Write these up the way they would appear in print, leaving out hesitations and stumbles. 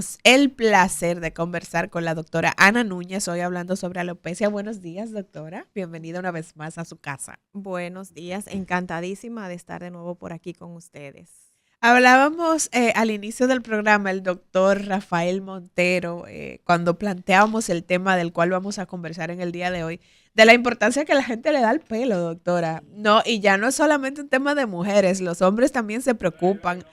tenemos el placer de conversar con la doctora Ana Núñez, hoy hablando sobre alopecia. Buenos días, doctora. Bienvenida una vez más a su casa. Buenos días, encantadísima de estar de nuevo por aquí con ustedes. Hablábamos al inicio del programa, el doctor Rafael Montero, cuando planteábamos el tema del cual vamos a conversar en el día de hoy, de la importancia que la gente le da al pelo, doctora. No, y ya no es solamente un tema de mujeres, los hombres también se preocupan.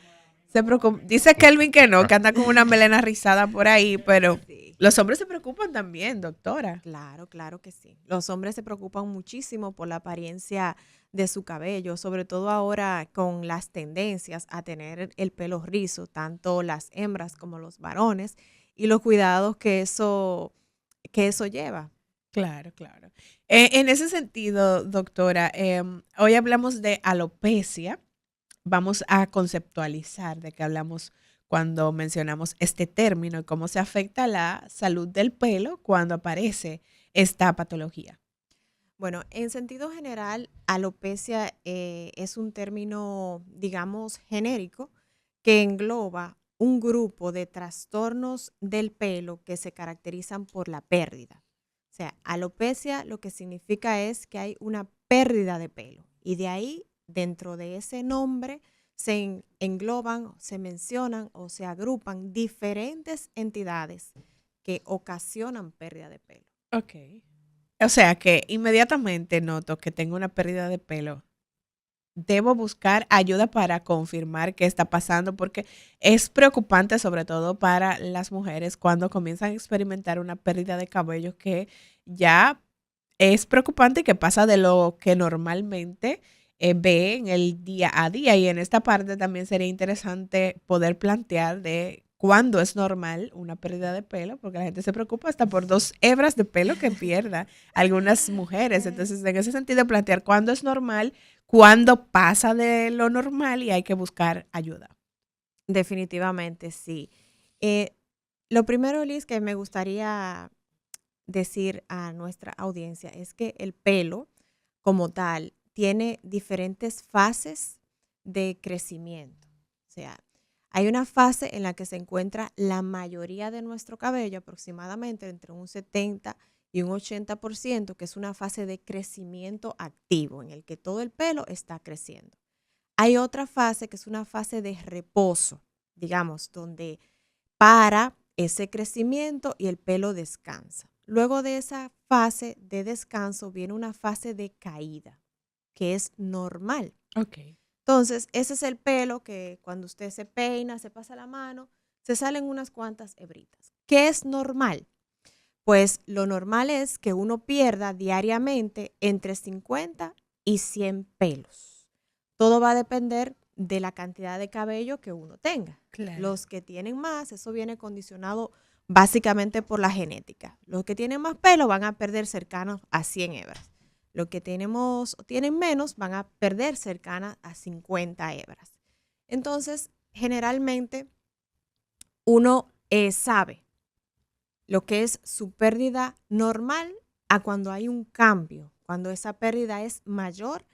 Dice Kelvin que no, que anda con una melena rizada por ahí, pero Sí, los hombres se preocupan también, doctora. claro, claro que sí. Los hombres se preocupan muchísimo por la apariencia de su cabello, sobre todo ahora con las tendencias a tener el pelo rizo, tanto las hembras como los varones, y los cuidados que eso lleva. Claro, claro. En ese sentido, doctora, hoy hablamos de alopecia. Vamos a conceptualizar de qué hablamos cuando mencionamos este término y cómo se afecta la salud del pelo cuando aparece esta patología. Bueno, en sentido general, alopecia es un término, digamos, genérico que engloba un grupo de trastornos del pelo que se caracterizan por la pérdida. O sea, alopecia lo que significa es que hay una pérdida de pelo y de ahí, dentro de ese nombre, engloban, se mencionan o se agrupan diferentes entidades que ocasionan pérdida de pelo. Ok. O sea que inmediatamente noto que tengo una pérdida de pelo. Debo buscar ayuda para confirmar qué está pasando porque es preocupante sobre todo para las mujeres cuando comienzan a experimentar una pérdida de cabello que ya es preocupante y que pasa de lo que normalmente ve en el día a día. Y en esta parte también sería interesante poder plantear de cuándo es normal una pérdida de pelo, porque la gente se preocupa hasta por 2 hebras de pelo que pierda algunas mujeres. Entonces, en ese sentido, plantear cuándo es normal, cuándo pasa de lo normal y hay que buscar ayuda. Definitivamente, sí. Eh, lo primero, Liz, que me gustaría decir a nuestra audiencia es que el pelo, como tal, tiene diferentes fases de crecimiento. O sea, hay una fase en la que se encuentra la mayoría de nuestro cabello, aproximadamente entre un 70 y un 80%, que es una fase de crecimiento activo, en el que todo el pelo está creciendo. Hay otra fase que es una fase de reposo, digamos, donde para ese crecimiento y el pelo descansa. Luego de esa fase de descanso viene una fase de caída, que es normal. Ok. Entonces, ese es el pelo que cuando usted se peina, se pasa la mano, se salen unas cuantas hebritas. ¿Qué es normal? Pues lo normal es que uno pierda diariamente entre 50 y 100 pelos. Todo va a depender de la cantidad de cabello que uno tenga. Claro. Los que tienen más, eso viene condicionado básicamente por la genética. Los que tienen más pelo van a perder cercanos a 100 hebras. Los que tienen menos van a perder cercanas a 50 hebras. Entonces, generalmente uno sabe lo que es su pérdida normal a cuando hay un cambio, cuando esa pérdida es mayor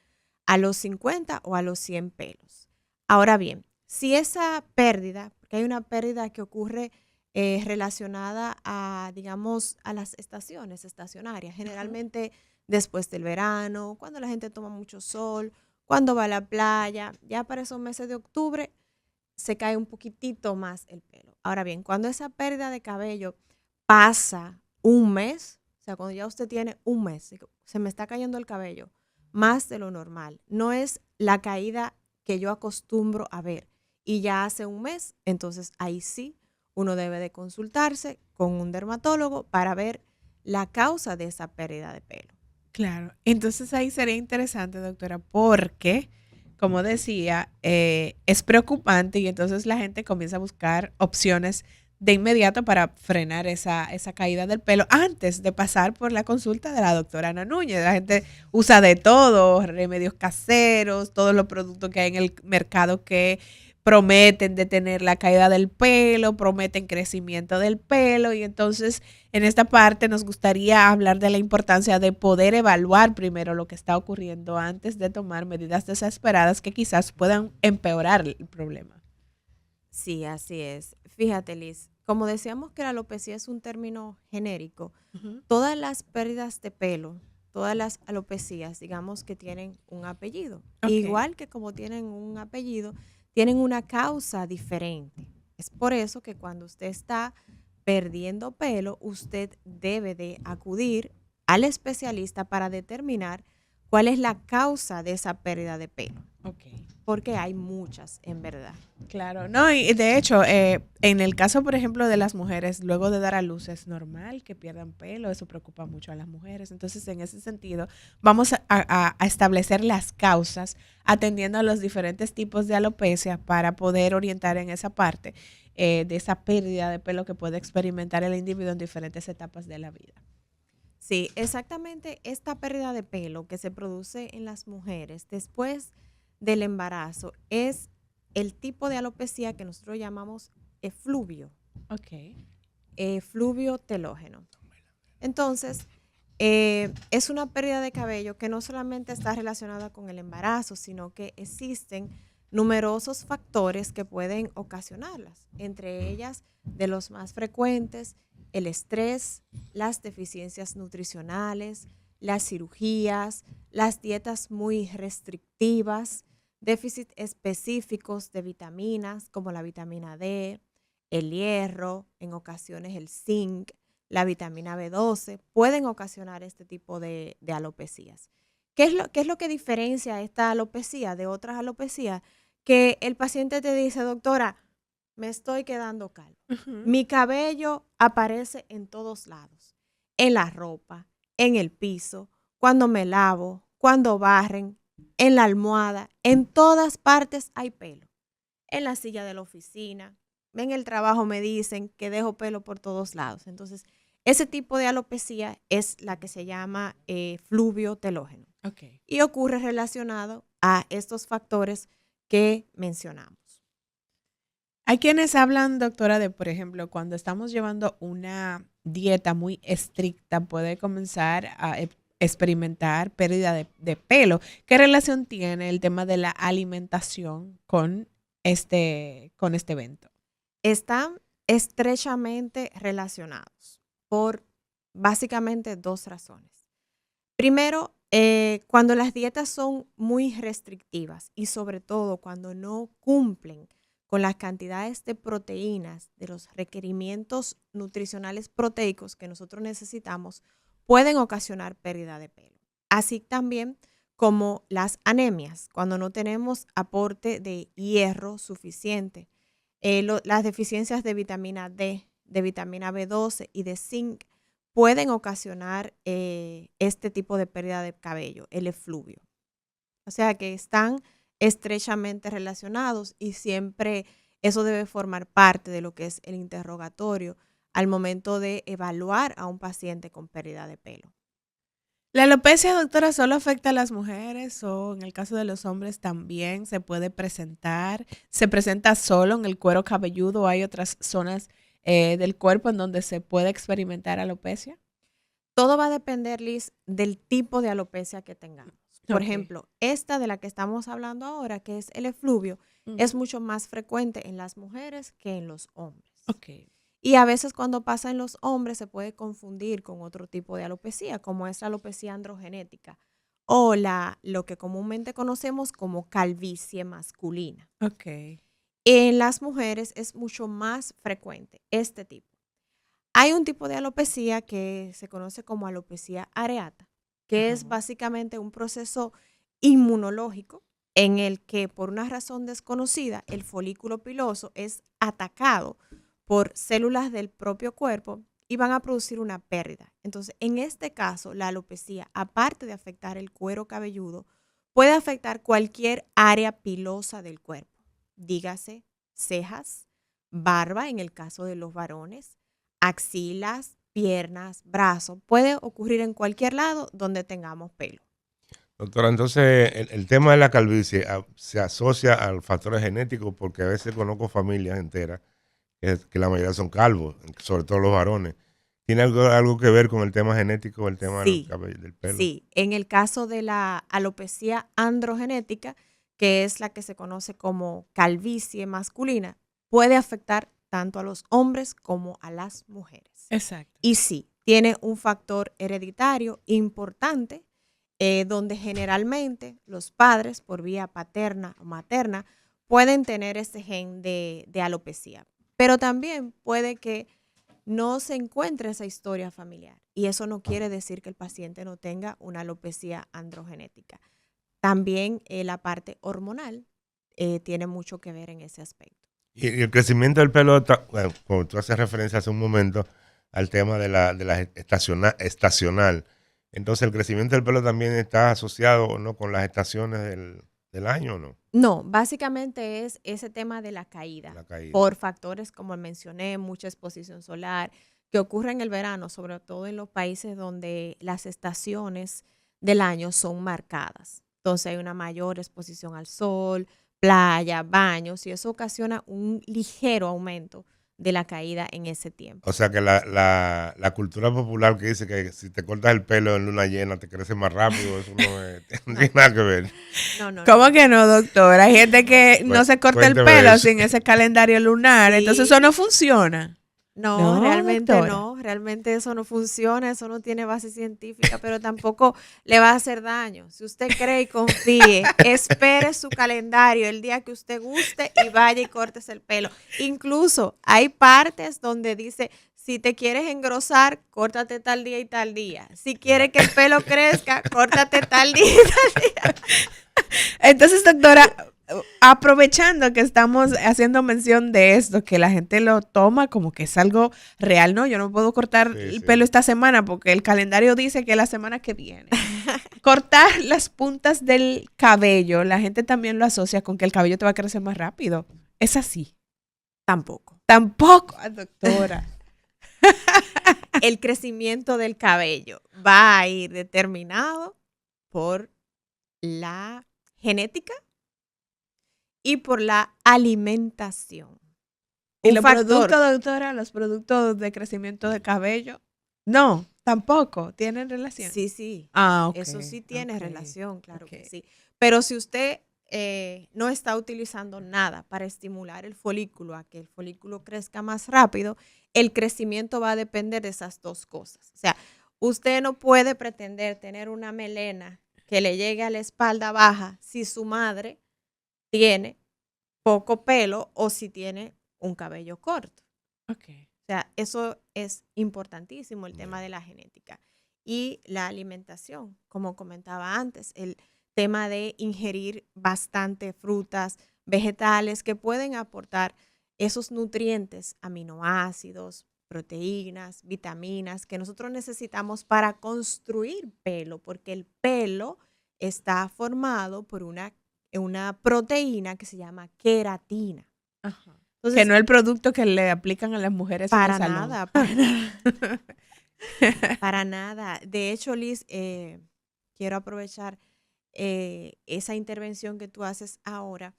a los 50 o a los 100 pelos. Ahora bien, si esa pérdida, porque hay una pérdida que ocurre relacionada a, digamos, a las estaciones estacionarias, Ajá. generalmente después del verano, cuando la gente toma mucho sol, cuando va a la playa, ya para esos meses de octubre se cae un poquitito más el pelo. Ahora bien, cuando esa pérdida de cabello pasa un mes, o sea, cuando ya usted tiene un mes, se me está cayendo el cabello más de lo normal. No es la caída que yo acostumbro a ver. Y ya hace un mes, entonces ahí sí uno debe de consultarse con un dermatólogo para ver la causa de esa pérdida de pelo. Claro, entonces ahí sería interesante, doctora, porque, como decía, es preocupante y entonces la gente comienza a buscar opciones de inmediato para frenar esa caída del pelo antes de pasar por la consulta de la doctora Ana Núñez. La gente usa de todo, remedios caseros, todos los productos que hay en el mercado que prometen detener la caída del pelo, prometen crecimiento del pelo y entonces en esta parte nos gustaría hablar de la importancia de poder evaluar primero lo que está ocurriendo antes de tomar medidas desesperadas que quizás puedan empeorar el problema. Sí, así es. Fíjate, Liz. como decíamos que la alopecia es un término genérico, Ujú. todas las pérdidas de pelo, todas las alopecias, digamos que tienen un apellido. Ok. Igual que como tienen un apellido, tienen una causa diferente. Es por eso que cuando usted está perdiendo pelo, usted debe de acudir al especialista para determinar cuál es la causa de esa pérdida de pelo, Ok. porque hay muchas en verdad. Claro, no, y de hecho, en el caso, por ejemplo, de las mujeres, luego de dar a luz es normal que pierdan pelo, eso preocupa mucho a las mujeres. Entonces, en ese sentido, vamos a establecer las causas atendiendo a los diferentes tipos de alopecia para poder orientar en esa parte de esa pérdida de pelo que puede experimentar el individuo en diferentes etapas de la vida. Sí, exactamente esta pérdida de pelo que se produce en las mujeres después del embarazo es el tipo de alopecia que nosotros llamamos efluvio, Ok. efluvio telógeno. Entonces, es una pérdida de cabello que no solamente está relacionada con el embarazo, sino que existen numerosos factores que pueden ocasionarlas, entre ellas de los más frecuentes, el estrés, las deficiencias nutricionales, las cirugías, las dietas muy restrictivas, déficits específicos de vitaminas como la vitamina D, el hierro, en ocasiones el zinc, la vitamina B12, pueden ocasionar este tipo de alopecias. Qué es lo que diferencia esta alopecia de otras alopecias? Que el paciente te dice, doctora, me estoy quedando calvo. Ujú. Mi cabello aparece en todos lados, en la ropa, en el piso, cuando me lavo, cuando barren, en la almohada, en todas partes hay pelo. En la silla de la oficina, en el trabajo me dicen que dejo pelo por todos lados. Entonces, ese tipo de alopecia es la que se llama fluvio telógeno Ok. y ocurre relacionado a estos factores que mencionamos. Hay quienes hablan, doctora, de, por ejemplo, cuando estamos llevando una dieta muy estricta, puede comenzar a experimentar pérdida de pelo. ¿Qué relación tiene el tema de la alimentación con este evento? Están estrechamente relacionados por básicamente dos razones. Primero, cuando las dietas son muy restrictivas y sobre todo cuando no cumplen con las cantidades de proteínas, de los requerimientos nutricionales proteicos que nosotros necesitamos, pueden ocasionar pérdida de pelo. Así también como las anemias, cuando no tenemos aporte de hierro suficiente, las deficiencias de vitamina D, de vitamina B12 y de zinc pueden ocasionar este tipo de pérdida de cabello, el efluvio. O sea que están estrechamente relacionados y siempre eso debe formar parte de lo que es el interrogatorio al momento de evaluar a un paciente con pérdida de pelo. ¿La alopecia, doctora, solo afecta a las mujeres o en el caso de los hombres también se puede presentar? ¿Se presenta solo en el cuero cabelludo o hay otras zonas del cuerpo en donde se puede experimentar alopecia? Todo va a depender, Liz, del tipo de alopecia que tengamos. Por Ok. ejemplo, esta de la que estamos hablando ahora, que es el efluvio, es Ujú. mucho más frecuente en las mujeres que en los hombres. Ok. Y a veces cuando pasa en los hombres se puede confundir con otro tipo de alopecia, como es la alopecia androgenética o lo que comúnmente conocemos como calvicie masculina. Ok. En las mujeres es mucho más frecuente este tipo. Hay un tipo de alopecia que se conoce como alopecia areata, que Ajá. es básicamente un proceso inmunológico en el que por una razón desconocida el folículo piloso es atacado por células del propio cuerpo y van a producir una pérdida. Entonces, en este caso, la alopecia, aparte de afectar el cuero cabelludo, puede afectar cualquier área pilosa del cuerpo. Dígase cejas, barba en el caso de los varones, axilas, piernas, brazos. Puede ocurrir en cualquier lado donde tengamos pelo. Doctora, entonces el tema de la calvicie se asocia al factor genético porque a veces conozco familias enteras que la mayoría son calvos, sobre todo los varones. ¿Tiene algo que ver con el tema genético, el tema del Sí, cabello, del pelo? sí. En el caso de la alopecia androgenética, que es la que se conoce como calvicie masculina, puede afectar tanto a los hombres como a las mujeres. Exacto. Y sí, tiene un factor hereditario importante, donde generalmente los padres, por vía paterna o materna, pueden tener ese gen de alopecia. Pero también puede que no se encuentre esa historia familiar. Y eso no quiere decir que el paciente no tenga una alopecia androgenética. También la parte hormonal tiene mucho que ver en ese aspecto. Y el crecimiento del pelo, bueno, como tú haces referencia hace un momento al tema de la estacional. Entonces, el crecimiento del pelo también está asociado, ¿no?, con las estaciones del año, ¿no? No, básicamente es ese tema de la caída, La caída. por factores como mencioné, mucha exposición solar, que ocurre en el verano, sobre todo en los países donde las estaciones del año son marcadas. Entonces hay una mayor exposición al sol, playa, baños, y eso ocasiona un ligero aumento de la caída en ese tiempo. O sea que la cultura popular que dice que si te cortas el pelo en luna llena te crece más rápido, eso no tiene nada que ver. No. ¿Cómo que no, doctor? Hay gente que no se corta el Cuénteme pelo eso. sin ese calendario lunar, Sí. entonces eso no funciona. No, No, realmente doctora. no, realmente eso no funciona, eso no tiene base científica, pero tampoco le va a hacer daño. Si usted cree y confíe, espere su calendario el día que usted guste y vaya y córtese el pelo. Incluso hay partes donde dice, si te quieres engrosar, córtate tal día y tal día. Si quieres que el pelo crezca, córtate tal día y tal día. Entonces, doctora, aprovechando que estamos haciendo mención de esto, que la gente lo toma como que es algo real, ¿no? Yo no puedo cortar Sí, el sí. pelo esta semana porque el calendario dice que la semana que viene. Cortar las puntas del cabello, la gente también lo asocia con que el cabello te va a crecer más rápido. Es así. Tampoco. Tampoco, doctora. El crecimiento del cabello va a ir determinado por la genética y por la alimentación. ¿Y Un los factor, productos, doctora, los productos de crecimiento de cabello? No, tampoco tienen relación. sí, Ah, ok. eso sí tiene ok, relación, claro que ok. sí. Pero si usted no está utilizando nada para estimular el folículo a que el folículo crezca más rápido, el crecimiento va a depender de esas dos cosas. O sea, usted no puede pretender tener una melena que le llegue a la espalda baja si su madre tiene poco pelo o si tiene un cabello corto. Ok. O sea, eso es importantísimo, el tema de la genética. Y la alimentación, como comentaba antes, el tema de ingerir bastante frutas, vegetales que pueden aportar esos nutrientes, aminoácidos, proteínas, vitaminas que nosotros necesitamos para construir pelo, porque el pelo está formado por una proteína que se llama queratina. Ajá. Que Entonces, no es el producto que le aplican a las mujeres en el para salón. nada, para nada. Para nada. De hecho, Liz, quiero aprovechar esa intervención que tú haces ahora,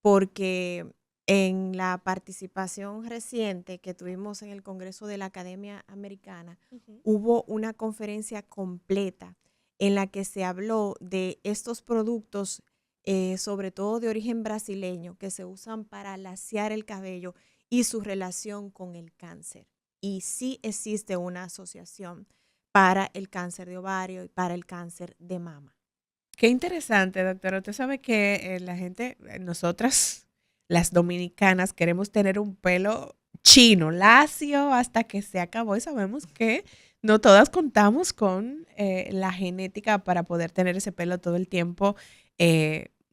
porque en la participación reciente que tuvimos en el Congreso de la Academia Americana, hubo una conferencia completa en la que se habló de estos productos, sobre todo de origen brasileño, que se usan para laciar el cabello y su relación con el cáncer. Y sí existe una asociación para el cáncer de ovario y para el cáncer de mama. Qué interesante, doctora. Usted sabe que la gente, nosotras, las dominicanas, queremos tener un pelo chino, lacio, hasta que se acabó y sabemos que no todas contamos con la genética para poder tener ese pelo todo el tiempo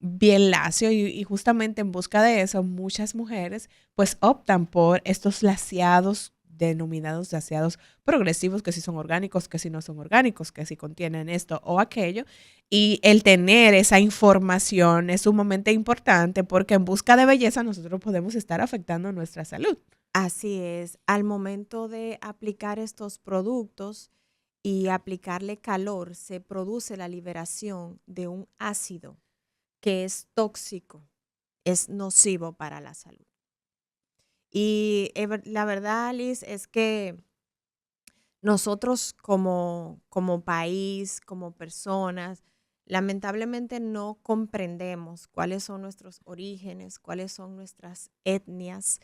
bien lacio y justamente en busca de eso muchas mujeres pues optan por estos laciados denominados laciados progresivos, que si son orgánicos, que si no son orgánicos, que si contienen esto o aquello. Y el tener esa información es sumamente importante porque en busca de belleza nosotros podemos estar afectando nuestra salud. Así es, al momento de aplicar estos productos y aplicarle calor, se produce la liberación de un ácido que es tóxico, es nocivo para la salud. Y la verdad, Liz, es que nosotros como país, como personas, lamentablemente no comprendemos cuáles son nuestros orígenes, cuáles son nuestras etnias,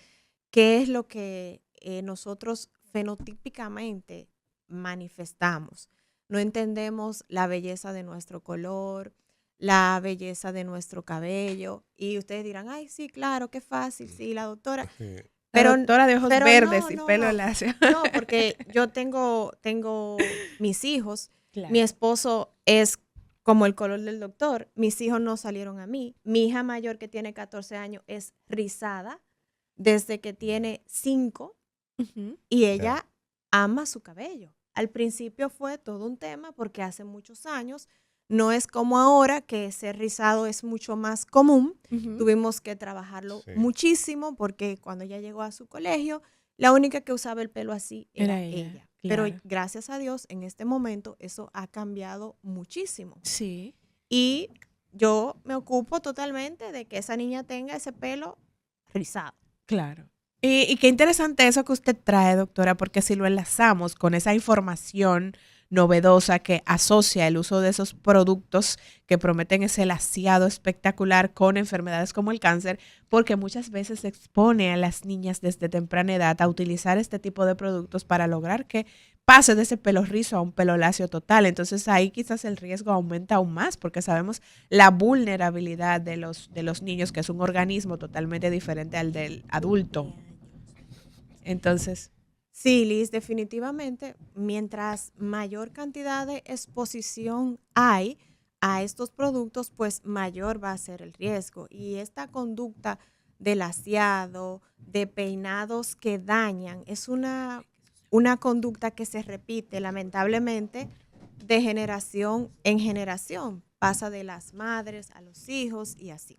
qué es lo que nosotros fenotípicamente manifestamos. No entendemos la belleza de nuestro color, la belleza de nuestro cabello. Y ustedes dirán, ay, sí, claro, qué fácil, sí, la doctora. Sí. La Pero, doctora de ojos pero verdes no, y no, pelo no. lacio. No, porque yo tengo mis hijos. Claro. Mi esposo es como el color del doctor. Mis hijos no salieron a mí. Mi hija mayor, que tiene 14 años, es rizada desde que tiene 5 Ujú. y ella ama su cabello. Al principio fue todo un tema porque hace muchos años no es como ahora que ser rizado es mucho más común. Ujú. Tuvimos que trabajarlo Sí. muchísimo porque cuando ella llegó a su colegio, la única que usaba el pelo así era Era ella, ella. Pero claro. gracias a Dios, en este momento eso ha cambiado muchísimo. Sí. Y yo me ocupo totalmente de que esa niña tenga ese pelo rizado. Claro. Y qué interesante eso que usted trae, doctora, porque si lo enlazamos con esa información novedosa que asocia el uso de esos productos que prometen ese laciado espectacular con enfermedades como el cáncer, porque muchas veces se expone a las niñas desde temprana edad a utilizar este tipo de productos para lograr que pase de ese pelo rizo a un pelo lacio total. Entonces ahí quizás el riesgo aumenta aún más porque sabemos la vulnerabilidad de los niños, que es un organismo totalmente diferente al del adulto. Entonces, Sí, Liz, definitivamente, mientras mayor cantidad de exposición hay a estos productos, pues mayor va a ser el riesgo. Y esta conducta de laciado, de peinados que dañan, es una conducta que se repite lamentablemente de generación en generación. Pasa de las madres a los hijos y así.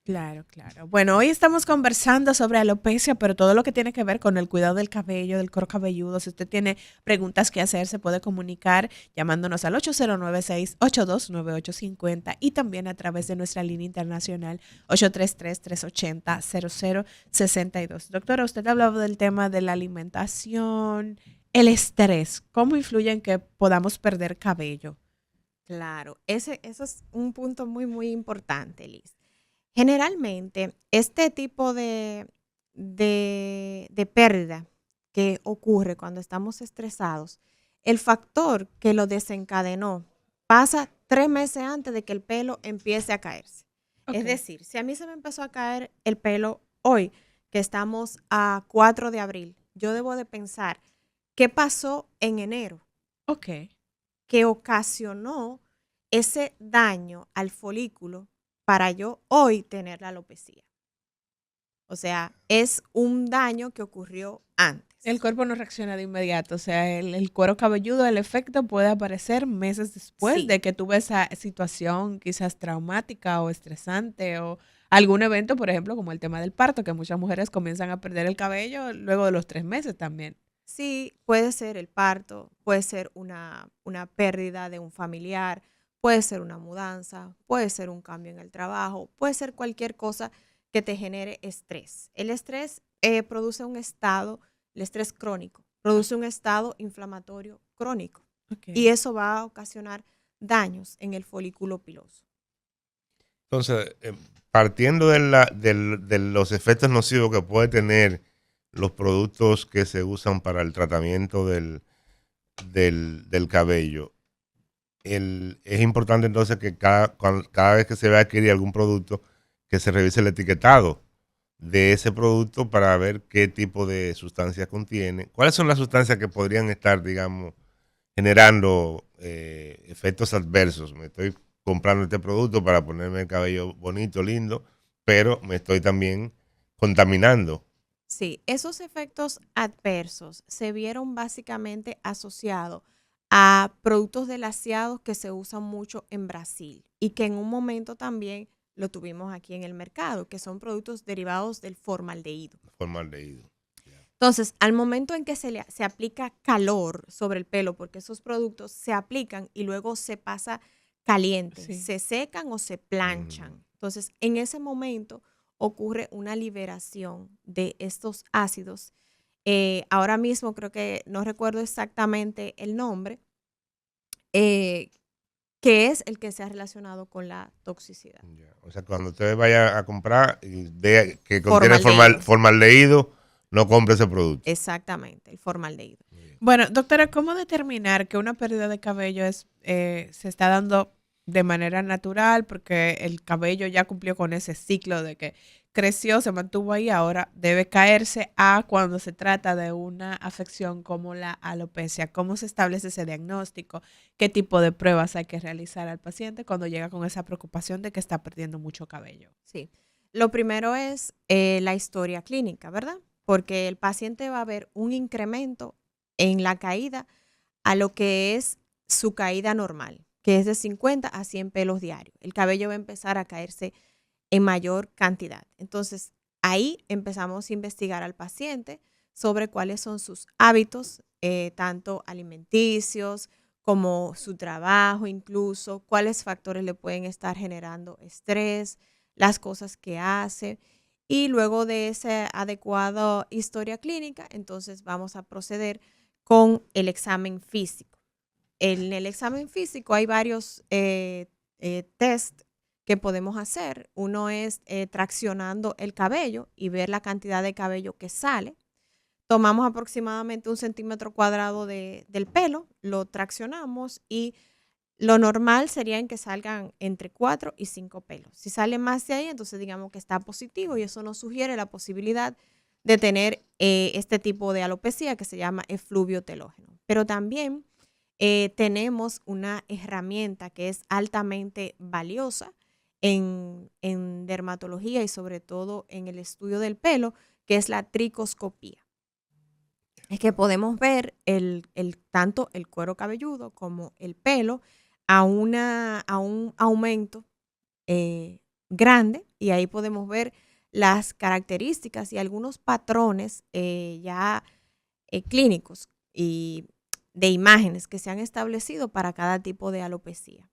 claro, claro. Bueno, hoy estamos conversando sobre alopecia, pero todo lo que tiene que ver con el cuidado del cabello, del cuero cabelludo. Si usted tiene preguntas que hacer, se puede comunicar llamándonos al 809-682-9850 y también a través de nuestra línea internacional 833-380-0062. Doctora, usted hablaba del tema de la alimentación, el estrés. ¿Cómo influye en que podamos perder cabello? Claro, eso es un punto muy, muy importante, Liz. Generalmente, este tipo de pérdida que ocurre cuando estamos estresados, el factor que lo desencadenó pasa 3 meses antes de que el pelo empiece a caerse. Es Ok. decir, si a mí se me empezó a caer el pelo hoy, que estamos a 4 de abril, yo debo de pensar, ¿qué pasó en enero Ok. que ocasionó ese daño al folículo para yo hoy tener la alopecia? O sea, es un daño que ocurrió antes. El cuerpo no reacciona de inmediato, o sea, el cuero cabelludo, el efecto puede aparecer meses después Sí, de que tuve esa situación quizás traumática o estresante o algún evento, por ejemplo, como el tema del parto, que muchas mujeres comienzan a perder el cabello luego de los 3 meses también. sí, puede ser el parto, puede ser una pérdida de un familiar, puede ser una mudanza, puede ser un cambio en el trabajo, puede ser cualquier cosa que te genere estrés. El estrés produce un estado, el estrés crónico, produce un estado inflamatorio crónico y Ok. eso va a ocasionar daños en el folículo piloso. Entonces, partiendo de los efectos nocivos que puede tener los productos que se usan para el tratamiento del cabello, es importante entonces que cada vez que se va a adquirir algún producto, que se revise el etiquetado de ese producto para ver qué tipo de sustancias contiene. ¿Cuáles son las sustancias que podrían estar, digamos, generando efectos adversos? Me estoy comprando este producto para ponerme el cabello bonito, lindo, pero me estoy también contaminando. Sí, esos efectos adversos se vieron básicamente asociados a productos de que se usan mucho en Brasil y que en un momento también lo tuvimos aquí en el mercado, que son productos derivados del formaldehído. Formaldehído. Entonces, al momento en que se aplica calor sobre el pelo, porque esos productos se aplican y luego se pasa caliente, Sí. se secan o se planchan. Entonces, en ese momento ocurre una liberación de estos ácidos. Ahora mismo creo que no recuerdo exactamente el nombre, eh, que es el que se ha relacionado con la toxicidad. Ya. O sea, cuando usted vaya a comprar y vea que contiene Formaldehído. formaldehído, no compre ese producto. Exactamente, el formaldehído. Bueno, doctora, ¿cómo determinar que una pérdida de cabello se está dando de manera natural? Porque el cabello ya cumplió con ese ciclo de que creció, se mantuvo ahí, ahora debe caerse a cuando se trata de una afección como la alopecia. ¿Cómo se establece ese diagnóstico? ¿Qué tipo de pruebas hay que realizar al paciente cuando llega con esa preocupación de que está perdiendo mucho cabello? Sí. Lo primero es la historia clínica, ¿verdad? Porque el paciente va a ver un incremento en la caída a lo que es su caída normal, que es de 50 a 100 pelos diarios. El cabello va a empezar a caerse en mayor cantidad. Entonces, ahí empezamos a investigar al paciente sobre cuáles son sus hábitos, tanto alimenticios como su trabajo, incluso cuáles factores le pueden estar generando estrés, las cosas que hace. Y luego de esa adecuada historia clínica, entonces vamos a proceder con el examen físico. En el examen físico hay varios test que podemos hacer. Uno es traccionando el cabello y ver la cantidad de cabello que sale. Tomamos aproximadamente 1 centímetro cuadrado del pelo, lo traccionamos y lo normal sería en que salgan entre 4 y 5 pelos. Si sale más de ahí, entonces digamos que está positivo y eso nos sugiere la posibilidad de tener este tipo de alopecia que se llama efluvio telógeno. Pero también tenemos una herramienta que es altamente valiosa en dermatología y sobre todo en el estudio del pelo, que es la tricoscopía. Es que podemos ver tanto el cuero cabelludo como el pelo a un aumento grande, y ahí podemos ver las características y algunos patrones ya clínicos y de imágenes que se han establecido para cada tipo de alopecia.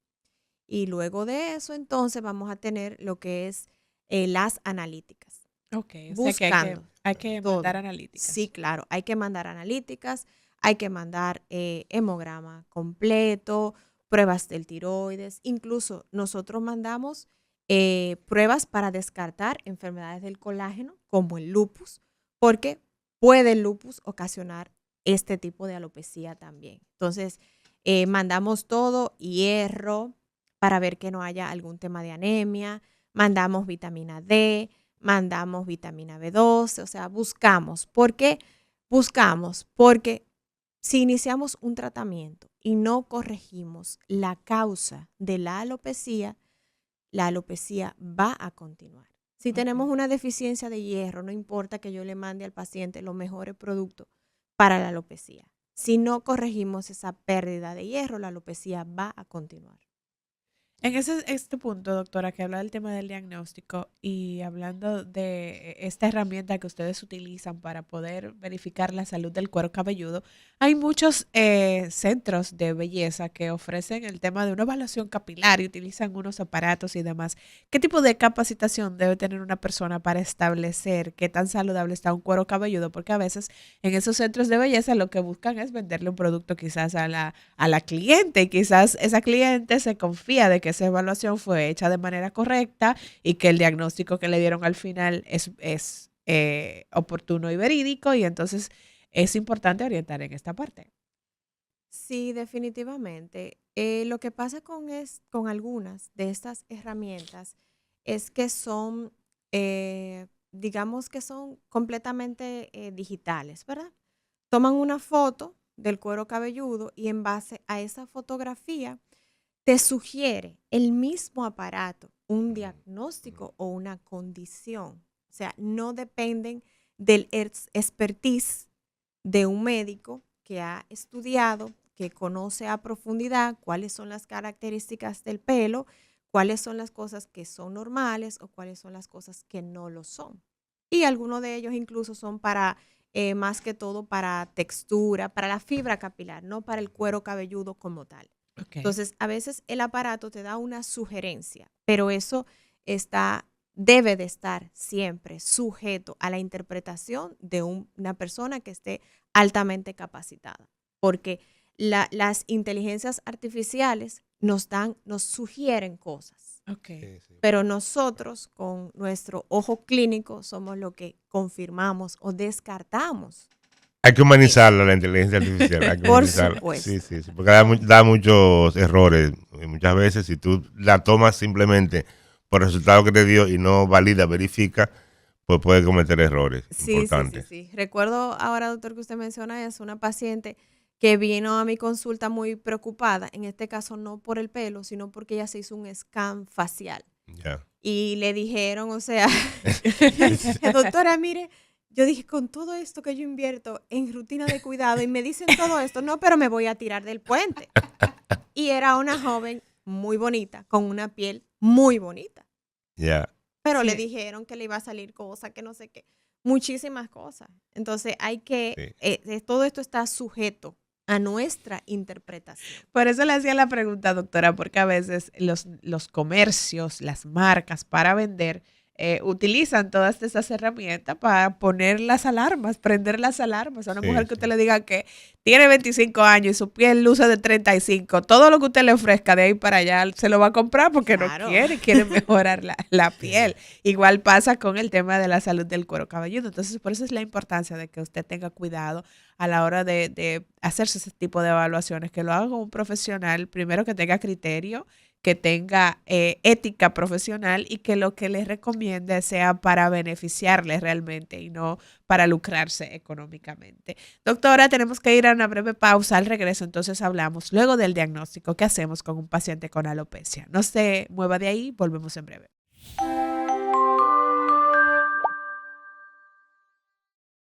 Y luego de eso, entonces, vamos a tener lo que es las analíticas. Ok, o sea que Buscando hay que todo. mandar analíticas. Sí, claro, hay que mandar analíticas, hay que mandar hemograma completo, pruebas del tiroides, incluso nosotros mandamos pruebas para descartar enfermedades del colágeno como el lupus, porque puede el lupus ocasionar este tipo de alopecia también. Entonces, mandamos todo, hierro, para ver que no haya algún tema de anemia, mandamos vitamina D, mandamos vitamina B12, o sea, buscamos. ¿Por qué? Buscamos porque si iniciamos un tratamiento y no corregimos la causa de la alopecia va a continuar. Si tenemos una deficiencia de hierro, no importa que yo le mande al paciente los mejores productos para la alopecia. Si no corregimos esa pérdida de hierro, la alopecia va a continuar. En este punto, doctora, que habla del tema del diagnóstico y hablando de esta herramienta que ustedes utilizan para poder verificar la salud del cuero cabelludo, hay muchos centros de belleza que ofrecen el tema de una evaluación capilar y utilizan unos aparatos y demás. ¿Qué tipo de capacitación debe tener una persona para establecer qué tan saludable está un cuero cabelludo? Porque a veces en esos centros de belleza lo que buscan es venderle un producto quizás a la cliente, y quizás esa cliente se confía de que esa evaluación fue hecha de manera correcta y que el diagnóstico que le dieron al final es oportuno y verídico, y entonces es importante orientar en esta parte. Sí, definitivamente. Lo que pasa con algunas de estas herramientas es que son, digamos que son completamente digitales, ¿verdad? Toman una foto del cuero cabelludo y en base a esa fotografía te sugiere el mismo aparato un diagnóstico o una condición. O sea, no dependen del expertise de un médico que ha estudiado, que conoce a profundidad cuáles son las características del pelo, cuáles son las cosas que son normales o cuáles son las cosas que no lo son. Y algunos de ellos incluso son para, más que todo, para textura, para la fibra capilar, no para el cuero cabelludo como tal. Okay. Entonces, a veces el aparato te da una sugerencia, pero eso debe de estar siempre sujeto a la interpretación de una persona que esté altamente capacitada, porque las inteligencias artificiales nos sugieren cosas, Ok. Sí, sí. Pero nosotros con nuestro ojo clínico somos lo que confirmamos o descartamos. Hay que humanizarla, la inteligencia artificial. Hay que Por humanizarla. supuesto. Sí, sí, sí. Porque da muchos errores. Y muchas veces, si tú la tomas simplemente por el resultado que te dio y no valida, verifica, pues puede cometer errores Sí, sí, sí, importantes. sí. Recuerdo ahora, doctor, que usted menciona es una paciente que vino a mi consulta muy preocupada, en este caso no por el pelo, sino porque ella se hizo un scan facial. Ya. Y le dijeron, o sea, doctora, mire, yo dije, con todo esto que yo invierto en rutina de cuidado y me dicen todo esto, no, pero me voy a tirar del puente. Y era una joven muy bonita, con una piel muy bonita. Ya. Pero le Sí. dijeron que le iba a salir cosas, que no sé qué, muchísimas cosas. Entonces hay que, Sí. todo esto está sujeto a nuestra interpretación. Por eso le hacía la pregunta, doctora, porque a veces los comercios, las marcas para vender, utilizan todas esas herramientas para poner las alarmas, prender las alarmas. A una Sí, mujer que sí. usted le diga que tiene 25 años y su piel luce de 35, todo lo que usted le ofrezca de ahí para allá se lo va a comprar porque Claro. no quiere mejorar la piel. Igual pasa con el tema de la salud del cuero cabelludo. Entonces, por eso es la importancia de que usted tenga cuidado a la hora de hacerse ese tipo de evaluaciones, que lo haga con un profesional, primero que tenga criterio, que tenga ética profesional y que lo que les recomiende sea para beneficiarles realmente y no para lucrarse económicamente. Doctora, tenemos que ir a una breve pausa. Al regreso, entonces hablamos luego del diagnóstico que hacemos con un paciente con alopecia. No se mueva de ahí, volvemos en breve.